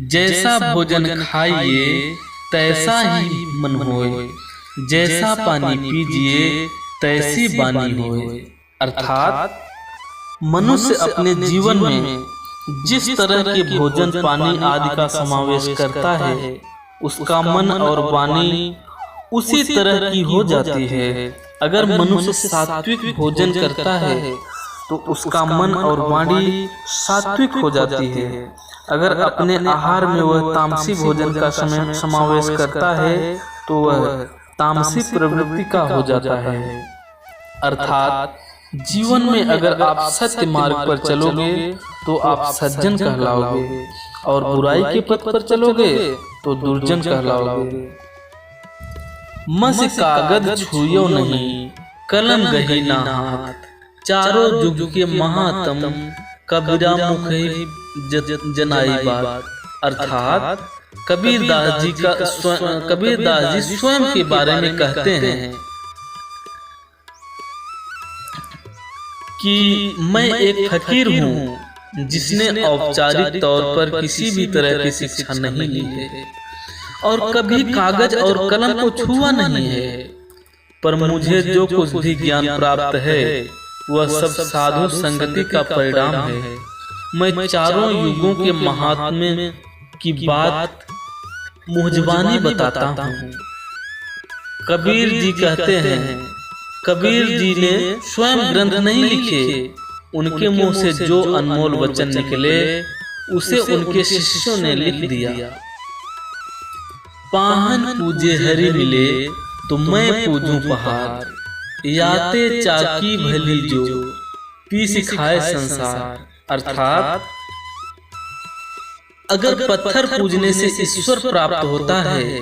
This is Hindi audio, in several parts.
जैसा भोजन खाइए तैसा ही मन होए, जैसा पानी पीजिए तैसी बानी होए। अर्थात मनुष्य अपने जीवन में जिस तरह के भोजन पानी आदि का समावेश करता है, उसका मन और वाणी उसी तरह की हो जाती है। अगर मनुष्य सात्विक भोजन करता है तो उसका मन और वाणी सात्विक हो जाती है। अगर अपने आहार में वह तामसी भोजन का समावेश करता है तो वह तामसी प्रवृत्ति का हो जाता है। अर्थात जीवन में अगर आप सत्य मार्ग पर चलोगे तो आप सज्जन कहलाओगे, और बुराई के पथ पर चलोगे तो दुर्जन कहलाओगे। मस कागज छुयो नहीं, कलम गही ना हाथ, चारों जुग के महातम कबीरा मुख जनाई बात। अर्थात कबीरदास जी स्वयं के बारे में कहते हैं कि मैं एक फकीर हूँ जिसने औपचारिक तौर पर किसी भी तरह की शिक्षा नहीं ली है और कभी कागज और कलम को छुआ नहीं है, पर मुझे जो कुछ भी ज्ञान प्राप्त है वह सब साधु संगति का परिणाम है। मैं चारों युगों के महात्म्य की बात मुहजबानी बताता हूँ। कबीर जी कहते हैं, कबीर जी ने स्वयं ग्रंथ नहीं लिखे, उनके मुंह से जो अनमोल वचन निकले उसे उनके शिष्यों ने लिख दिया। पाहन पूजे हरि मिले तो मैं पूजूं पहाड़, याते चाकी भली जो पी सिखाए संसार। अर्थात अगर पत्थर पूजने से ईश्वर प्राप्त होता है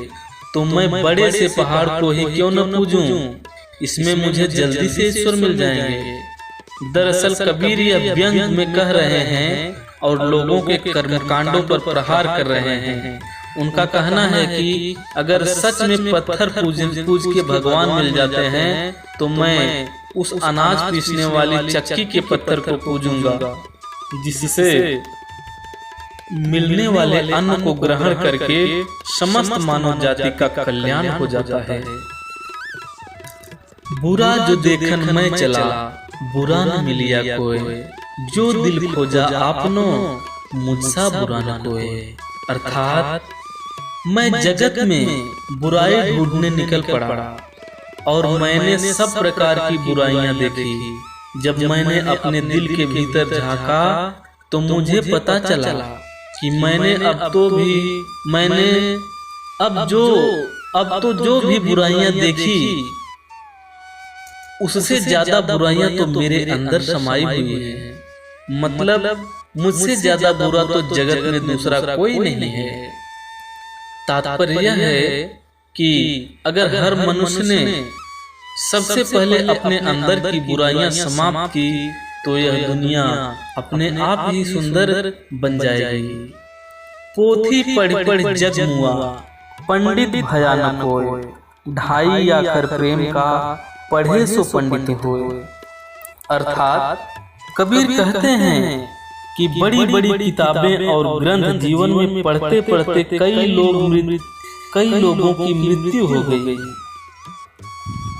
तो मैं बड़े से पहाड़ को ही क्यों न पूजूं, इसमें मुझे जल्दी से ईश्वर मिल जाएंगे। दरअसल कबीर यह व्यंग में कह रहे हैं और लोगों के कर्मकांडों पर प्रहार कर रहे हैं। उनका कहना है कि अगर सच में पत्थर पूज के भगवान मिल जाते हैं तो मैं उस अनाज पीसने वाली चक्की के पत्थर को पूजूंगा, जिससे मिलने वाले अन्न को ग्रहण करके समस्त मानव जाति का कल्याण हो जाता है। बुरा जो देखन मैं चला, बुरा न मिलिया कोई, जो दिल खोजा आपनो मुझसा बुरा न कोई। अर्थात मैं जगत में बुराई ढूंढने निकल पड़ा और मैंने सब प्रकार की बुराइयां देखी। जब मैंने अपने दिल के भीतर झांका तो मुझे पता चला कि मैंने अब तो जो भी बुराइयां देखी उससे ज्यादा बुराइयां तो मेरे अंदर समाई हुई है। मतलब मुझसे ज्यादा बुरा तो जगत में दूसरा कोई नहीं है। तात्पर्य यह है कि अगर हर मनुष्य ने सबसे पहले अपने अंदर की बुराइयां समाप्त की तो यह दुनिया अपने आप ही सुंदर बन जाएगी। पोथी पढ़ पढ़ जग मुआ, पंडित भया न कोय, ढाई आखर प्रेम का पढ़े सो पंडित होए। अर्थात कबीर कहते हैं कि बड़ी बड़ी किताबें और ग्रंथ जीवन में पढ़ते पढ़ते कई लोगों की मृत्यु हो गई,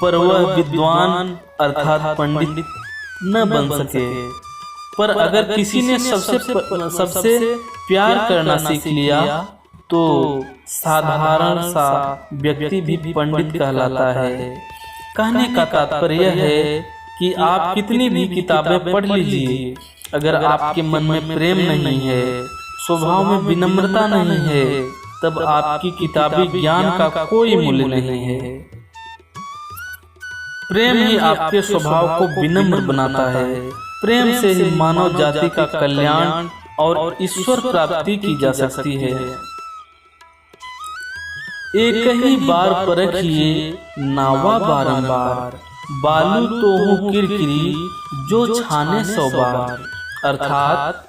पर वह विद्वान अर्थात पंडित न बन सके। पर अगर किसी ने सबसे प्यार करना सीख लिया तो साधारण सा व्यक्ति भी पंडित कहलाता है। कहने का तात्पर्य यह है कि आप कितनी भी किताबें पढ़ लीजिए, अगर आपके मन में प्रेम नहीं है, स्वभाव में विनम्रता नहीं है, तब आपकी किताबी ज्ञान का कोई मूल्य नहीं है। प्रेम ही आपके स्वभाव को विनम्र बनाता है। प्रेम से ही मानव जाति का कल्याण और ईश्वर प्राप्ति की जा सकती है। एक ही बार परखिए नावा बारंबार, बालू तो हूँ किरकिरी जो छाने 100 बार। अर्थात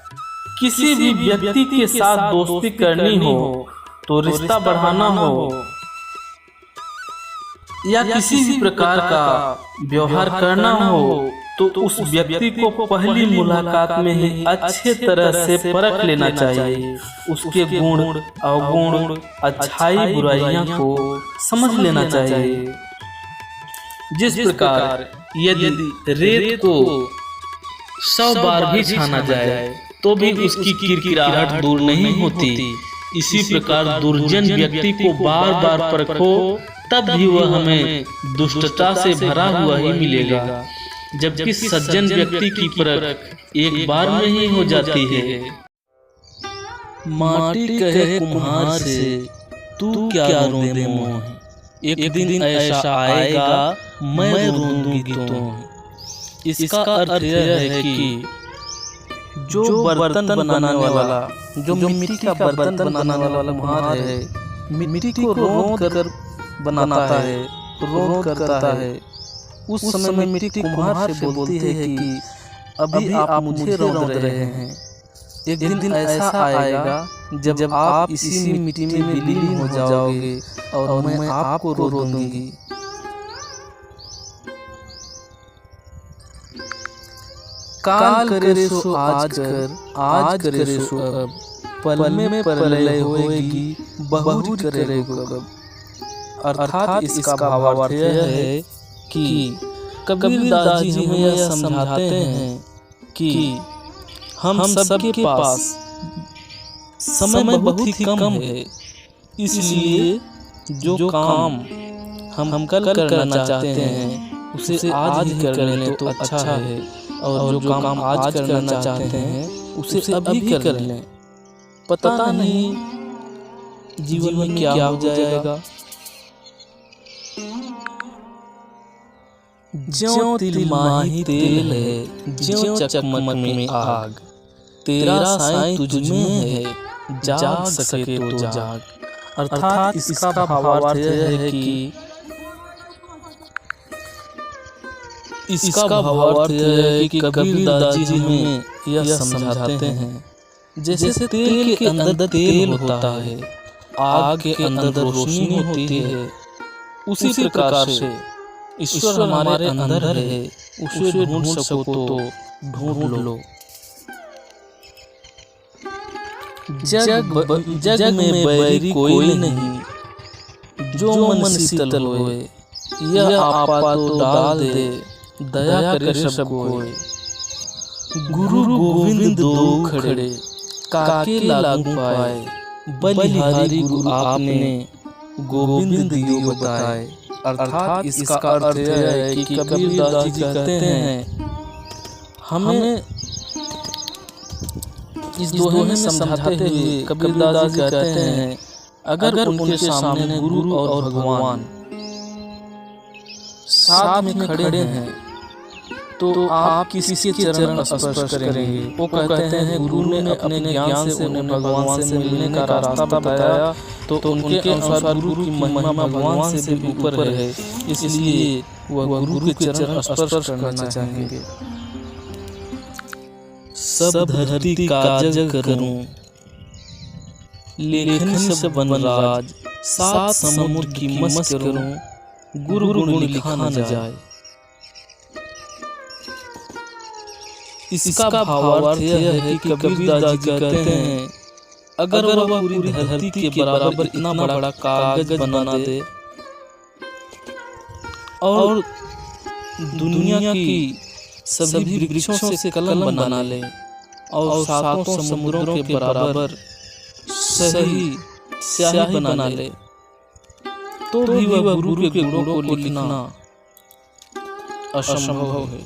किसी भी व्यक्ति के साथ दोस्ती करनी हो तो रिश्ता बढ़ाना हो या किसी भी प्रकार का व्यवहार करना हो तो उस व्यक्ति को पहली मुलाकात में ही अच्छे तरह से परख लेना चाहिए। उसके गुण, अवगुण, अच्छाई, बुराइयां को समझ लेना चाहिए। जिस प्रकार यदि रेत को 100 बार भी छाना जाए तो भी उसकी किरकिराहट दूर नहीं होती, इसी प्रकार दुर्जन व्यक्ति को बार बार परखो तब भी वह हमें दुष्टता से भरा हुआ ही मिलेगा, जबकि सज्जन व्यक्ति की परख एक बार में ही हो जाती है। माटी कहे कुम्हार से तू क्या रोंदे मोह, एक दिन ऐसा आएगा मैं रोंदूंगी तो। इसका अर्थ यह है कि जो बर्तन बनाने वाला, जो मिट्टी का बर्तन बनाने वाला कुम्हार है, मिट्टी को रोंद कर बनाता है, रोंद करता है, उस समय में मिट्टी कुम्हार से बोलती है कि अभी आप मुझे रोंद रहे हैं, एक दिन ऐसा आएगा जब आप इसी मिट्टी में विलीन हो जाओगे और मैं आपको रोंदूंगी। काल करे सो आज कर, आज करे सो अब, पल में प्रलय होएगी, बहुत करेगो कब। अर्थात इसका भावार्थ यह है कि कबीरदास जी हमें यह समझाते हैं कि हम सबके पास समय बहुत ही कम है, इसलिए जो काम हम कल करना चाहते हैं उसे आज ही कर लें तो अच्छा है, और जो काम आज करना चाहते हैं उसे अभी कर लें। पता नहीं जीवन में क्या हो जाएगा। ज्यों तिल माही तेल है, ज्यों चकमक में आग, तेरा साईं तुझ में है, जाग सके तो जाग। अर्थात इसका भावार्थ यह है कि कबीरदास जी हमें यह समझाते हैं, जैसे तेल के अंदर तेल होता है, आग के अंदर रोशनी होती है, उसी प्रकार से ईश्वर हमारे अंदर है, उसे ढूंढ सको तो ढूंढ लो। जग में बैरी कोई नहीं, जो मन शीतल होए, यह आपा तो डाल दे, दया करे सब कोई। गुरु गोविंद दो खड़े, काके लागू पाए, बलिहारी गुरु आपने, गोविंद दियो बताए। अर्थात इसका अर्थ यह है कि कबीरदास जी कहते हैं, हमें इस दोहे में समझाते हुए कबीरदास जी कहते हैं, अगर उनके सामने गुरु और भगवान साथ में खड़े हैं तो आप किसी के चरण स्पर्श करेंगे। वो कहते हैं गुरु ने अपने ज्ञान से उन्हें भगवान से मिलने का रास्ता बताया, तो उनके अनुसार गुरु की महिमा भगवान से भी ऊपर है, इसलिए वह गुरु के चरण स्पर्श करना चाहेंगे। सब धरती काजल करूं, लेखनी सब वनराज, सात समुद्र की मस्त करूं, गुरु गुण लिखा न जाए। इसका भावार्थ यह है कि कबीरदास जी कहते हैं, अगर वह पूरी धरती के बराबर इतना बड़ा कागज बना दे और दुनिया की सभी वृक्षों से कलम बना ले और सातों समुद्रों के बराबर सही स्याही बना ले, तो भी वह गुरु के गुणों को लिखना असंभव है।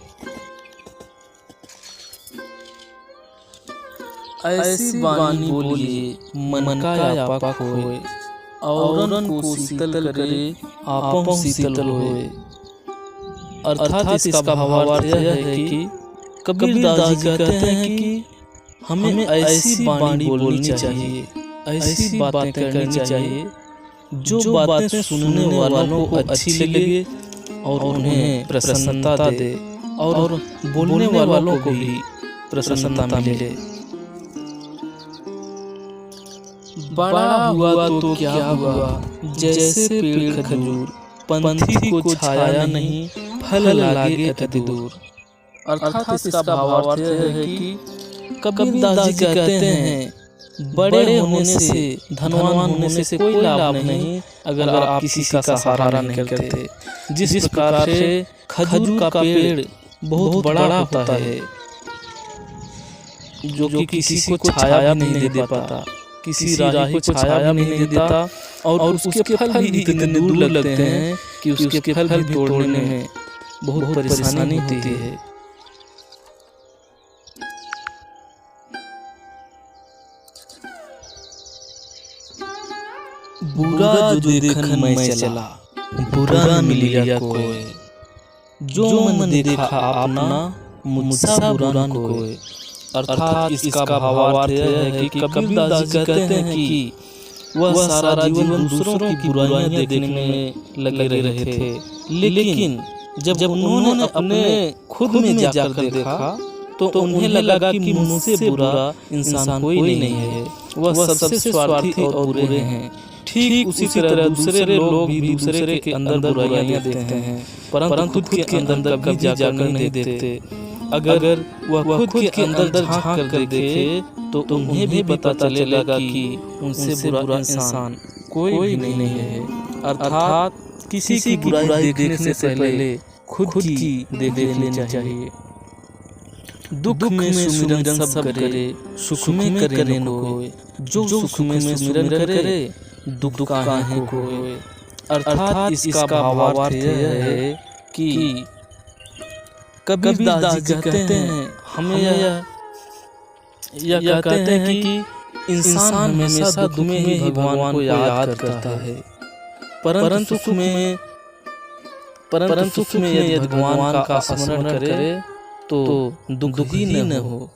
ऐसी वाणी बोलिए मन का आपा खोए, औरन को शीतल करे आपों शीतल होए। अर्थात इसका भावार्थ यह है कि कबीरदास जी कहते हैं कि हमें ऐसी वाणी बोलनी चाहिए, ऐसी बातें करनी चाहिए जो बातें सुनने वालों को अच्छी लगे और उन्हें प्रसन्नता दे, और बोलने वालों को भी प्रसन्नता मिले। बड़ा हुआ तो क्या हुआ, जैसे पेड़ खजूर, पंथी को छाया नहीं, फल लागे अति दूर। अर्थात इसका भावार्थ है कि कबीरदास जी कहते हैं बड़े होने से, धनवान होने से कोई लाभ नहीं अगर आप किसी का सहारा नहीं करते। जिस प्रकार से खजूर का पेड़ बहुत बड़ा होता है, जो कि किसी को छाया भी नहीं दे पाता, किसी राही को छाया भी नहीं देता, और उसके फल भी इतने दूर लगते हैं कि उसके फल भी तोड़ने में बहुत परेशानी होती है। बुरा जो देखन मैं चला, बुरा न मिलिया कोई, जो मन देखा आपना, मुझसा बुरा न कोई। अर्थात इसका भावार्थ है कि कबीरदास जी कहते हैं कि वह सारा जीवन दूसरों की बुराइयां देखने में लगे रहे थे, लेकिन जब उन्होंने अपने खुद में जाकर देखा तो उन्हें लगा कि मुझसे बुरा इंसान कोई नहीं है, वह सबसे स्वार्थी और बुरे हैं। ठीक उसी तरह दूसरे लोग भी दूसरे के अंदर बुराइयां देखते हैं, परंतु खुद के अंदर कभी जाकर नहीं देखते। अगर वह खुद के अंदर झांक कर देखे तो उन्हें भी पता चलेगा कि उनसे बुरा इंसान कोई भी नहीं है। अर्थात किसी की बुराई देखने से पहले खुद की देख लेनी चाहिए। दुख में सुमिरन सब करे, सुख में करे न कोई, जो सुख में सुमिरन करे दुख काहे कोई। अर्थात इसका भावार्थ है कि कबीरदास जी कहते हैं, हमें यह कहते हैं कि इंसान हमेशा दुख में ही भगवान को याद करता है, परंतु सुख में यदि भगवान का स्मरण करे तो दुख ही न हो।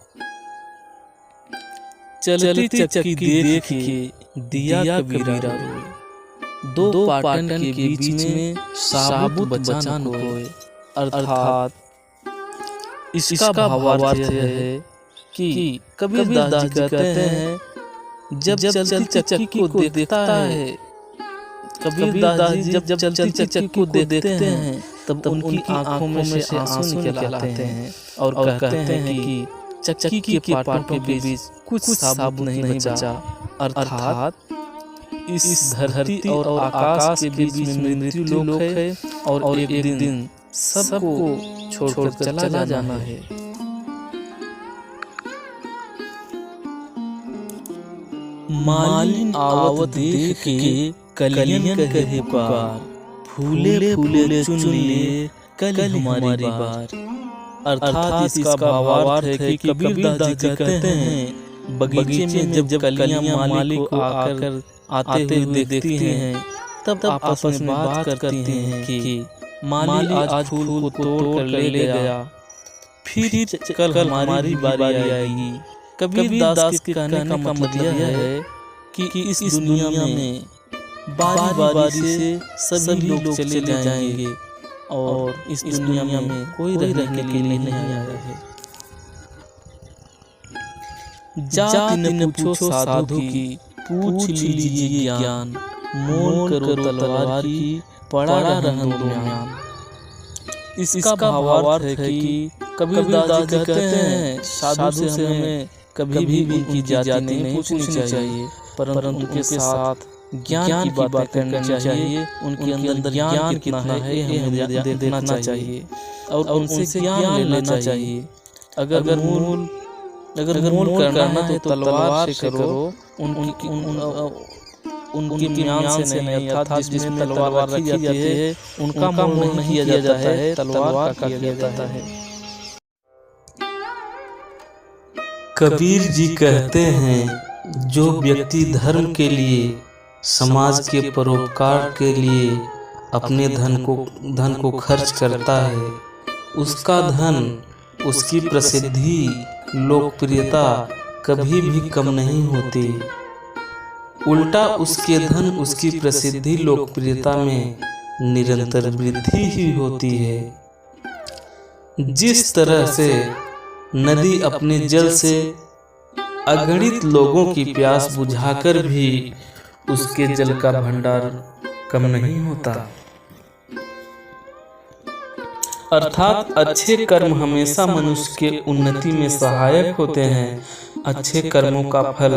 चलती चक्की देख के दिया कबीरा रोए, दो पाटन के बीच में साबुत बचा न कोई। अर्थात इसका भावार्थ है कि कबीरदास जी कहते हैं जब चलती चक्की को देखता है, कबीरदास जी जब चलती चक्की को देखते हैं तब उनकी आंखों में से आंसू निकल आते हैं और कहते हैं कि चक्की के पाटों के बीच कुछ साबुत नहीं बचा। अर्थात इस धरती और आकाश के बीच में मृत्यु लोक है और एक दिन सबको छोड़कर चला जाना है। मालिन आवत देख के कलियन कहे पुकार, फूले फूले चुन लिए कल हमारी बार। अर्थात इसका भावार्थ है कि कबीरदास जी कहते हैं बगीचे में जब कलियां माली को आकर आते हुए देखती हैं तब आपस में बात करती हैं कि माली आज फूल को तोड़ कर ले गया, फिर कल हमारी बारी आएगी। कबीरदास के कहने का मतलब यह है कि इस दुनिया में बारी बारी से सभी लोग चले जाएंगे और इस दुनिया में कोई रहने के लिए नहीं आया है। जाति न पूछो साधु की, पूछ लीजिए ज्ञान, मोल करो तलवार की, पड़ा रहन दो ज्ञान। इसका भावार्थ है कि कबीरदास जी कहते हैं साधु से हमें कभी भी उनकी जाति नहीं पूछनी चाहिए, परंतु उनके साथ ज्ञान की बातें करनी चाहिए। उनके अंदर ज्ञान कितना है ये हमें देखना चाहिए और उनसे ज्ञान लेना चाहिए। अगर मोल करना है तो तलवार से करो, उनकी म्यान से नहीं, अर्थात जिसमें तलवार रखी जाती है उनका मोल नहीं किया जाता है, तलवार का किया जाता है। कबीर जी कहते हैं जो व्यक्ति धर्म के लिए, समाज के परोपकार के लिए अपने धन को खर्च करता है, उसका धन, उसकी प्रसिद्धि, लोकप्रियता कभी भी कम नहीं होती। उल्टा उसके धन, उसकी प्रसिद्धि, लोकप्रियता में निरंतर वृद्धि ही होती है। जिस तरह से नदी अपने जल से अगणित लोगों की प्यास बुझाकर भी उसके जल का भंडार कम नहीं होता, अर्थात अच्छे कर्म हमेशा मनुष्य के उन्नति में सहायक होते हैं। अच्छे कर्मों का फल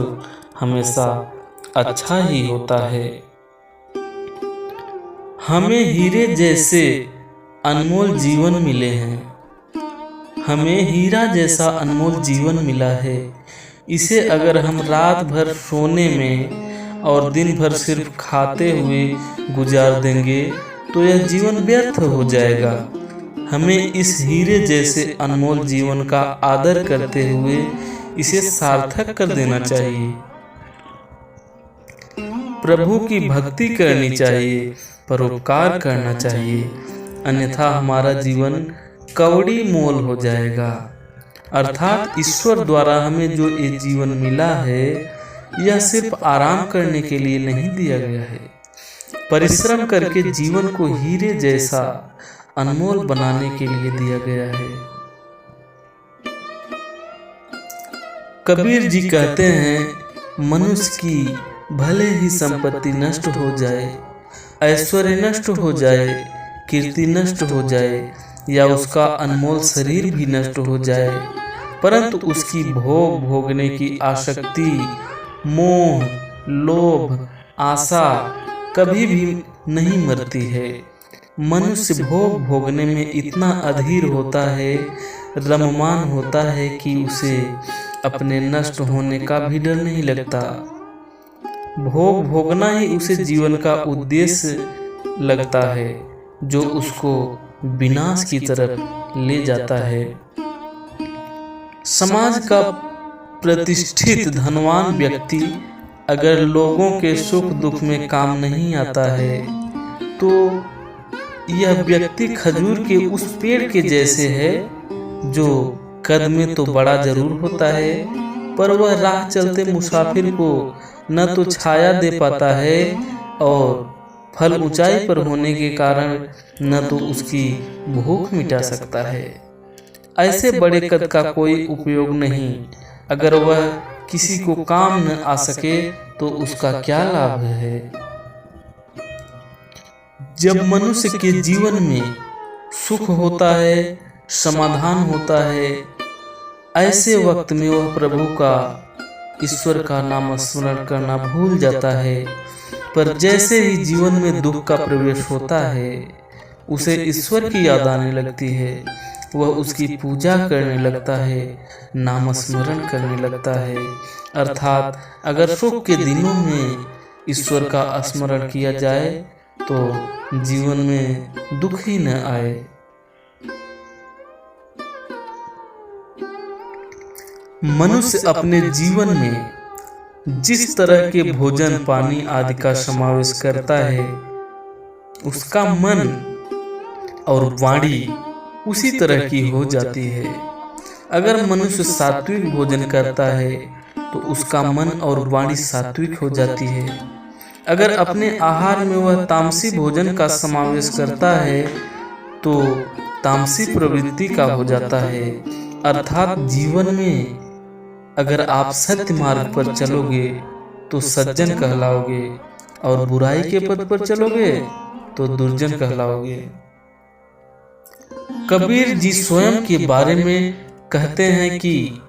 हमेशा अच्छा ही होता है। हमें हीरे जैसे अनमोल जीवन मिले हैं। हमें हीरा जैसा अनमोल जीवन मिला है। इसे अगर हम रात भर सोने में और दिन भर सिर्फ खाते हुए गुजार देंगे तो यह जीवन व्यर्थ हो जाएगा। हमें इस हीरे जैसे अनमोल जीवन का आदर करते हुए इसे सार्थक कर देना चाहिए। प्रभु की भक्ति करनी चाहिए, परोपकार करना चाहिए, अन्यथा हमारा जीवन कौड़ी मोल हो जाएगा। अर्थात ईश्वर द्वारा हमें जो ये जीवन मिला है यह सिर्फ आराम करने के लिए नहीं दिया गया है। परिश्रम करके जीवन को हीरे जैसा अनमोल बनाने के लिए दिया गया है। कबीर जी कहते हैं, मनुष्य की भले ही संपत्ति नष्ट हो जाए, ऐश्वर्य नष्ट हो जाए, कीर्ति नष्ट हो जाए या उसका अनमोल शरीर भी नष्ट हो जाए, परंतु उसकी भोग भोगने की आसक्ति, मोह, लोभ, आशा कभी भी नहीं मरती है। मनुष्य भोग भोगने में इतना अधीर होता है, रममान होता है कि उसे अपने नष्ट होने का भी डर नहीं लगता। भोग भोगना ही उसे जीवन का उद्देश्य लगता है, जो उसको विनाश की तरफ ले जाता है। समाज का प्रतिष्ठित धनवान व्यक्ति अगर लोगों के सुख दुख में काम नहीं आता है तो यह व्यक्ति खजूर के उस पेड़ के जैसे है जो कद में तो बड़ा जरूर होता है, पर वह राह चलते मुसाफिर को न तो छाया दे पाता है और फल ऊंचाई पर होने के कारण न तो उसकी भूख मिटा सकता है। ऐसे बड़े कद का कोई उपयोग नहीं। अगर वह किसी को काम न आ सके तो उसका क्या लाभ है। जब मनुष्य के जीवन में सुख होता है, समाधान होता है, ऐसे वक्त में वह प्रभु का, ईश्वर का नाम स्मरण करना भूल जाता है। पर जैसे ही जीवन में दुख का प्रवेश होता है, उसे ईश्वर की याद आने लगती है, वह उसकी पूजा करने लगता है, नाम स्मरण करने लगता है। अर्थात अगर सुख के दिनों में ईश्वर का स्मरण किया जाए तो जीवन में दुख ही न आए। मनुष्य अपने जीवन में जिस तरह के भोजन पानी आदि का समावेश करता है, उसका मन और वाणी उसी तरह की हो जाती है। अगर मनुष्य सात्विक भोजन करता है तो उसका मन और वाणी सात्विक हो जाती है। अगर अपने आहार में वह तामसी भोजन का समावेश करता है तो तामसी प्रवृत्ति का हो जाता है। अर्थात जीवन में अगर आप सत्य मार्ग पर चलोगे तो सज्जन कहलाओगे और बुराई के पद पर चलोगे तो दुर्जन कहलाओगे। कबीर जी स्वयं के बारे में कहते हैं कि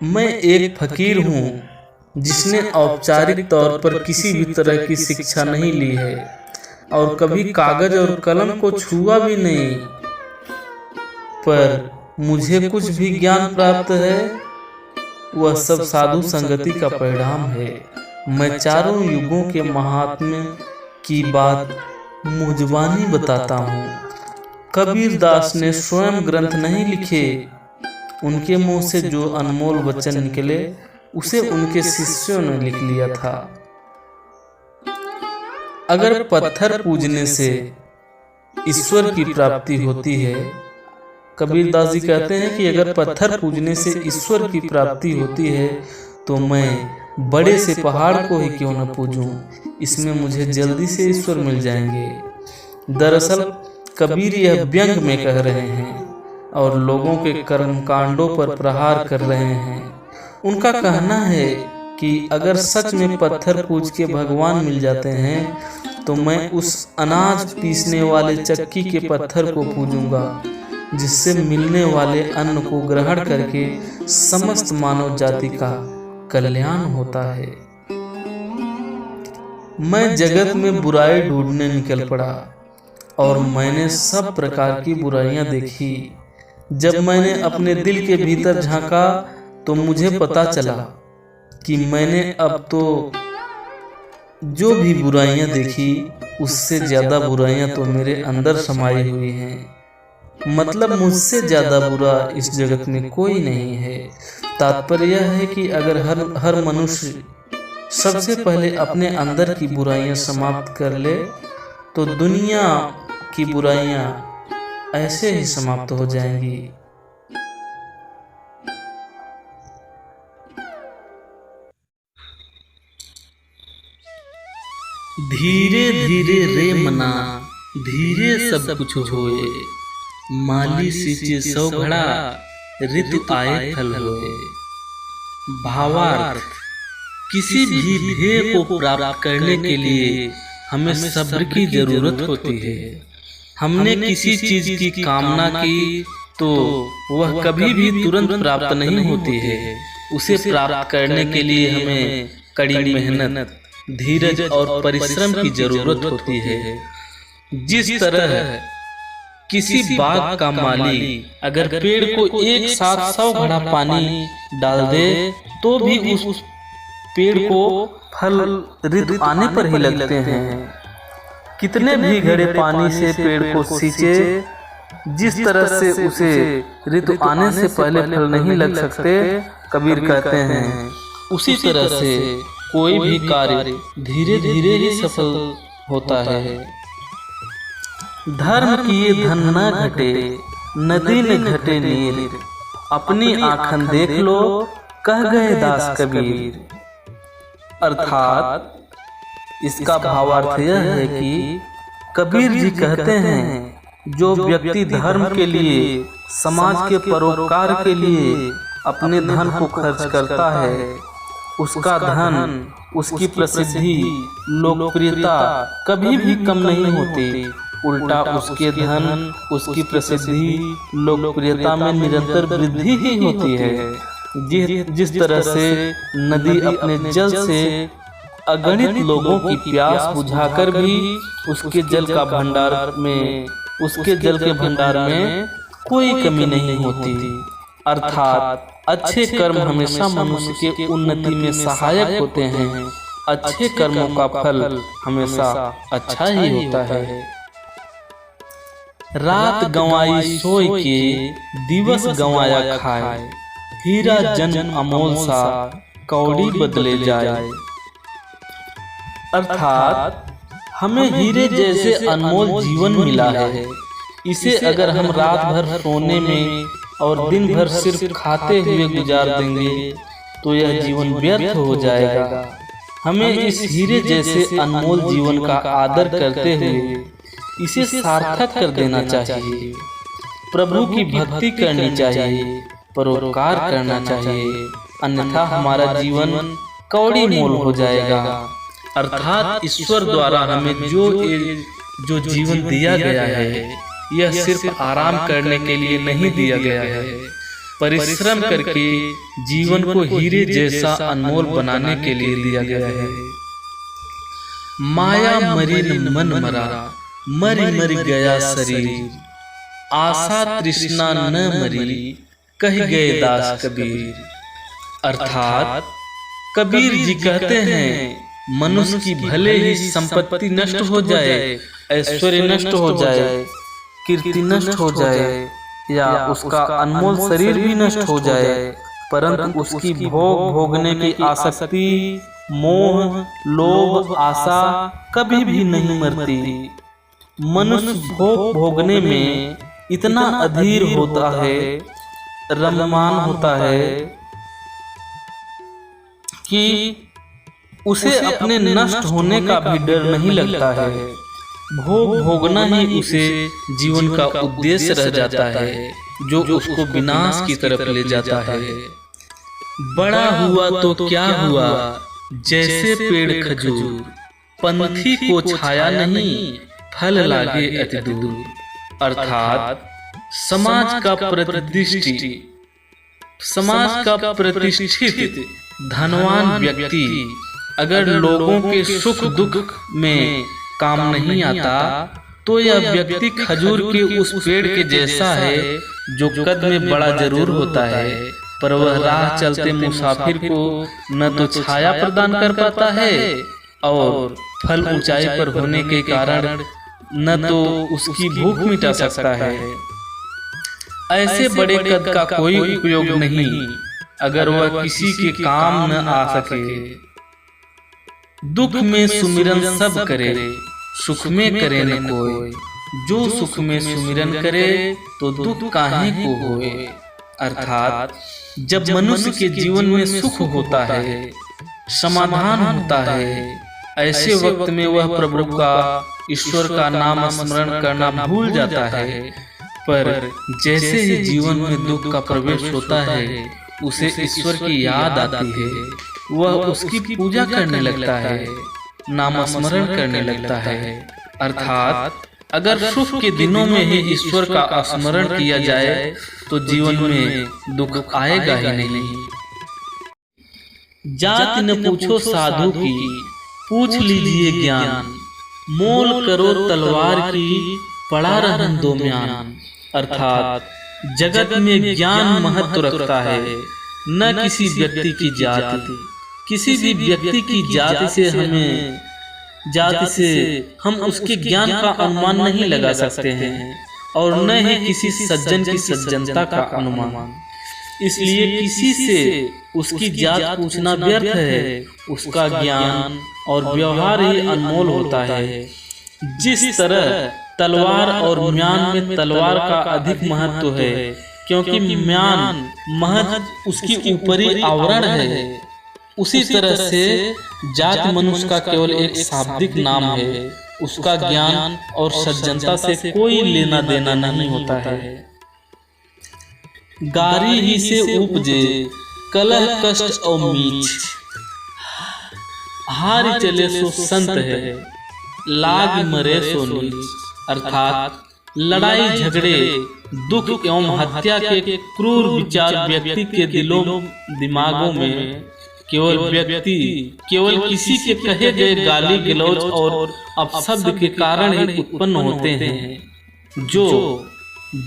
मैं एक फकीर हूँ जिसने औपचारिक तौर पर किसी भी तरह की शिक्षा नहीं ली है और कभी कागज और कलम को छुआ भी नहीं, पर मुझे कुछ भी ज्ञान प्राप्त है वह सब साधु संगति का परिणाम है। मैं चारों युगों के महात्म्य की बात मुजबानी बताता हूँ। कबीर दास ने स्वयं ग्रंथ नहीं लिखे, उनके मुंह से जो अनमोल वचन निकले उसे उनके शिष्यों ने लिख लिया था। अगर पत्थर पूजने से ईश्वर की प्राप्ति होती है, कबीर दास जी कहते हैं कि अगर पत्थर पूजने से ईश्वर की प्राप्ति होती है तो मैं बड़े से पहाड़ को ही क्यों न पूजूं, इसमें मुझे जल्दी से ईश्वर मिल जाएंगे। दरअसल कबीर यह व्यंग में कह रहे हैं और लोगों के कर्म कांडों पर प्रहार कर रहे हैं। उनका कहना है कि अगर सच में पत्थर पूज के भगवान मिल जाते हैं तो मैं उस अनाज पीसने वाले चक्की के पत्थर को पूजूंगा जिससे मिलने वाले अन्न को ग्रहण करके समस्त मानव जाति का कल्याण होता है। मैं जगत में बुराई ढूंढने निकल पड़ा और मैंने सब प्रकार की बुराइयां देखी। जब मैंने अपने दिल के भीतर झांका तो मुझे पता चला कि मैंने अब तो जो भी बुराइयां देखी उससे ज्यादा बुराइयां तो मेरे अंदर समाई हुई हैं। मतलब मुझसे ज्यादा बुरा इस जगत में कोई नहीं है। तात्पर्य यह है कि अगर हर मनुष्य सबसे पहले अपने अंदर की बुराइयां समाप्त कर ले तो दुनिया की बुराइयां ऐसे ही समाप्त हो जाएंगी। धीरे धीरे रे मना धीरे सब कुछ होए, माली सींचे सौ घड़ा ऋतु आए फल होए। भावार्थ, किसी भी ध्येय को प्राप्त करने के लिए हमें सब्र की जरूरत होती है। हमने किसी चीज की कामना की तो वह कभी भी तुरंत प्राप्त नहीं होती है। उसे प्राप्त करने के लिए हमें कड़ी मेहनत, धीरज और परिश्रम की जरूरत होती है। जिस तरह किसी बाग का माली अगर पेड़ को एक साथ 100 घड़ा पानी डाल दे तो भी उस पेड़ को फल ऋतु आने पर ही लगते हैं। कितने भी घड़े पानी से पेड़ को सींचे, जिस तरह से उसे ऋतु आने से पहले फल नहीं लग सकते, कबीर कहते हैं, उसी तरह से कोई भी कार्य धीरे धीरे ही सफल होता है। धर्म किए धन न घटे, नदी में घटे नीर, अपनी आँखन देख लो, कह गए दास कबीर। अर्थात इसका भावार्थ यह है कि कबीर जी कहते हैं जो व्यक्ति धर्म के लिए, समाज के परोपकार के लिए अपने धन को खर्च करता है, उसका धन, उसकी प्रसिद्धि, लोकप्रियता कभी भी कम नहीं होती। उल्टा उसके धन, उसकी प्रसिद्धि, लोकप्रियता में निरंतर वृद्धि ही होती है। जिस तरह से नदी अपने जल से अगणित लोगों की प्यास बुझाकर भी उसके जल के भंडार में कोई कमी नहीं होती। अर्थात अच्छे कर्म हमेशा मनुष्य के उन्नति में सहायक होते हैं। अच्छे कर्मों का फल हमेशा अच्छा ही होता है। रात गंवाई सोई के, दिवस गंवाया खाए, हीरा जन्म अमोल सा, कौड़ी बदले जाए। अर्थात हमें हीरे जैसे अनमोल जीवन मिला है। इसे अगर हम रात भर सोने में और दिन भर सिर्फ खाते हुए गुजार देंगे तो यह जीवन व्यर्थ हो जाएगा। हमें इस हीरे जैसे अनमोल जीवन का आदर करते हुए इसे सार्थक कर देना चाहिए। प्रभु की भक्ति करनी चाहिए, परोपकार करना चाहिए, अन्यथा हमारा जीवन कौड़ी मोल हो जाएगा। अर्थात ईश्वर द्वारा हमें जो जीवन दिया गया है, यह सिर्फ आराम करने के लिए नहीं दिया गया है। परिश्रम करके जीवन को हीरे जैसा अनमोल बनाने के लिए दिया गया है। माया मरी मन मरा, मरी मरी गया शरीर, आशा तृष्णा न मरी, कह गए दास कबीर। अर्थात कबीर जी कहते हैं मनुष्य की भले ही संपत्ति नष्ट हो जाए, ऐश्वर्य नष्ट हो जाए, कीर्ति नष्ट हो जाए या उसका अनमोल शरीर भी नष्ट हो जाए, परंतु उसकी भोगने की आसक्ति, मोह, लोभ, आशा कभी भी नहीं मरती। मनुष्य भोगने में इतना अधीर होता है, रममान होता है कि उसे अपने नष्ट होने का भी डर नहीं लगता है। भोगना ही उसे जीवन का उद्देश्य रह जाता है, जो उसको विनाश की तरफ ले जाता है। बड़ा हुआ तो क्या हुआ, जैसे पेड़ खजूर, पंथी को छाया नहीं, फल लागे अति दूर। अर्थात समाज का प्रतिष्ठित धनवान व्यक्ति अगर लोगों के सुख दुख में काम नहीं आता तो यह व्यक्ति खजूर के उस पेड़ के जैसा है जो कद में बड़ा जरूर होता है, पर वह राह चलते मुसाफिर को न तो छाया प्रदान कर पाता है और फल ऊंचाई पर होने के कारण न तो उसकी भूख मिटा सकता है। ऐसे बड़े कद का कोई उपयोग नहीं अगर वह किसी के काम न आ सके। दुख में सुमिरन सब करे, सुख में करे न कोई। जो सुख में सुमिरन करे तो दुख काहे को होए। अर्थात जब मनुष्य के जीवन में सुख होता है, समाधान होता है, ऐसे वक्त में वह प्रभु का, ईश्वर का नाम स्मरण करना भूल जाता है। पर जैसे ही जीवन में दुख का प्रवेश होता है, उसे ईश्वर की याद आती है, वह उसकी पूजा करने लगता है, नाम स्मरण करने लगता है। अर्थात अगर सुख के दिनों में ही ईश्वर का स्मरण किया जाए तो जीवन में दुख आएगा ही नहीं। जाति न पूछो साधु की, पूछ लीजिए ज्ञान। मोल करो तलवार की, पड़ा रहन दो म्यान। अर्थात जगत में ज्ञान महत्व रखता है, न किसी व्यक्ति की जाति। किसी भी व्यक्ति की जाति से हम उसके ज्ञान का अनुमान नहीं लगा सकते हैं और न ही किसी सज्जन की सज्जनता का अनुमान। इसलिए किसी से उसकी जात पूछना व्यर्थ है, उसका ज्ञान और व्यवहार ही अनमोल होता है। जिस तरह तलवार और म्यान में तलवार का अधिक महत्व है, क्योंकि म्यान महज उसकी ऊपरी आवरण है, उसी तरह से जात मनुष्य का केवल एक शाब्दिक नाम है, उसका ज्ञान और सज्जनता से कोई लेना देना नहीं होता है। गारी ही से उपजे कलह कष्ट और मीच, हारी चले सो संत है, लाग मरे सो नीच। अर्थात लड़ाई झगड़े, दुख एवं हत्या के क्रूर विचार व्यक्ति के दिमागों में केवल किसी के कहे गए गाली गलौज और अपशब्द के कारण ही उत्पन्न होते हैं। जो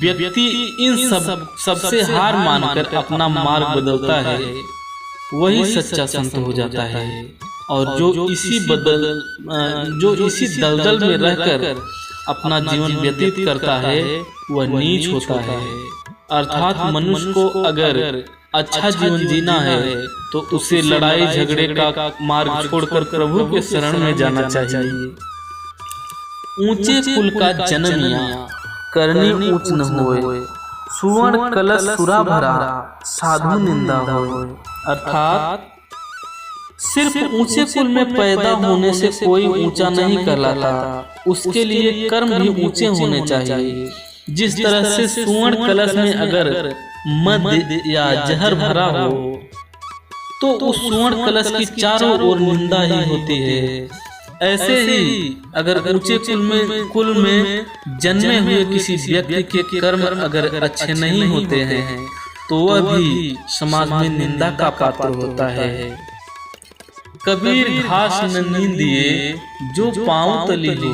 व्यक्ति इन सबसे हार मानकर अपना मार्ग बदलता है, वही सच्चा संत हो जाता है। और जो इसी दलदल में रहकर अपना जीवन व्यतीत करता है, वह नीच होता है। अर्थात मनुष्य को अगर अच्छा जीवन जीना है तो उसे लड़ाई झगड़े का मार्ग छोड़कर प्रभु के शरण में जाना चाहिए। ऊंचे कुल का जन्मिया, करनी ऊंच न होए। सुवर्ण कलश सुरा भरा, साधु निंदा होए। अर्थात सिर्फ ऊंचे कुल में पैदा होने से कोई ऊंचा नहीं कहलाता, उसके लिए कर्म भी ऊंचे होने चाहिए। जिस तरह से सुवर्ण कलश में अगर मद या जहर भरा हो तो उस सुवर्ण कलश की चारों ओर निंदा ही होती है। ऐसे ही अगर ऊंचे कुल में जन्मे हुए किसी व्यक्ति के कर्म अगर अच्छे नहीं होते हैं तो वह भी समाज में निंदा का पात्र होता है। कबीर घास न नींदिए जो पांव तली हो,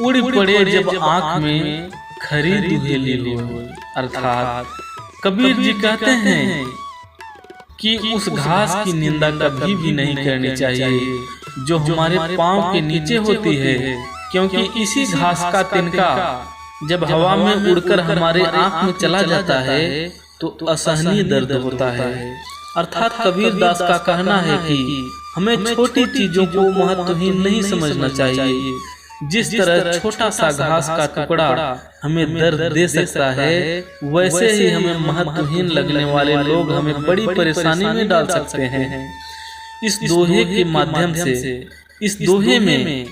उड़ पड़े जब आंख में खरी दुहेली हो। अर्थात कबीर जी कहते हैं कि उस घास की निंदा कभी भी नहीं करनी चाहिए जो हमारे पांव के नीचे होती है, क्योंकि इसी घास का तिनका जब हवा में उड़कर हमारे आंख में चला जाता है तो असहनीय दर्द होता है। अर्थात कबीर दास का कहना है कि हमें छोटी चीजों को महत्वहीन नहीं समझना चाहिए। जिस तरह छोटा सा घास का टुकड़ा हमें दर्द दे सकता है, वैसे ही हमें महत्वहीन लगने वाले लोग हमें बड़ी परेशानी में डाल सकते हैं। इस दोहे के माध्यम से, इस दोहे में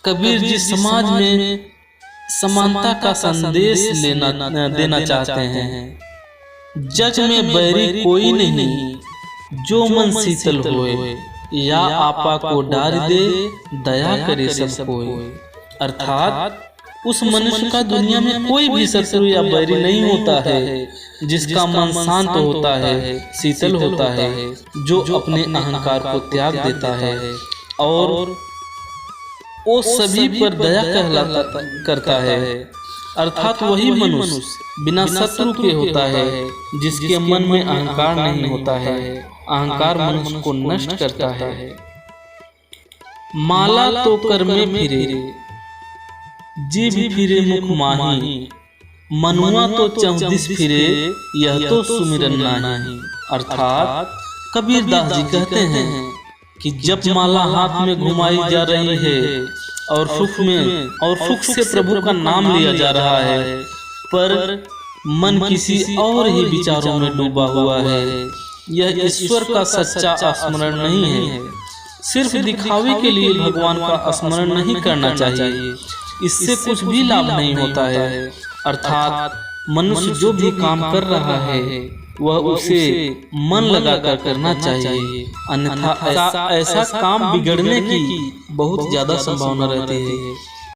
कबीर जी समाज में समानता का संदेश देना चाहते हैं। जग में बैरी कोई नहीं, जो मन शीतल होए, या आपा को डार दे, दया करे सब कोई। अर्थात उस मनुष्य का दुनिया में कोई भी शत्रु या बैरी नहीं होता है जिसका मन शांत होता है, शीतल होता है, जो अपने अहंकार को त्याग देता है और वो सभी पर दया करता है। अर्थात वही मनुष्य बिना शत्रु के होता है जिसके मन में अहंकार नहीं होता है। अहंकार मनुष्य को नष्ट करता है। माला तो कर में फिरे, जीभ फिरे मुख माही, मनुआ तो चौदिस फिरे, यह तो सुमिरन नाही। अर्थात कबीर दास जी कहते हैं कि जब माला हाथ में घुमाई जा रही है और सुख से प्रभु का नाम लिया जा रहा है, पर मन किसी और ही विचारों में डूबा हुआ है, यह ईश्वर का सच्चा स्मरण नहीं है। सिर्फ दिखावे के लिए भगवान का स्मरण नहीं करना चाहिए, इससे कुछ भी लाभ नहीं होता है। अर्थात मनुष्य जो भी काम कर रहा है वह उसे मन लगाकर करना चाहिए, अन्यथा ऐसा काम बिगड़ने की बहुत ज्यादा संभावना रहती है।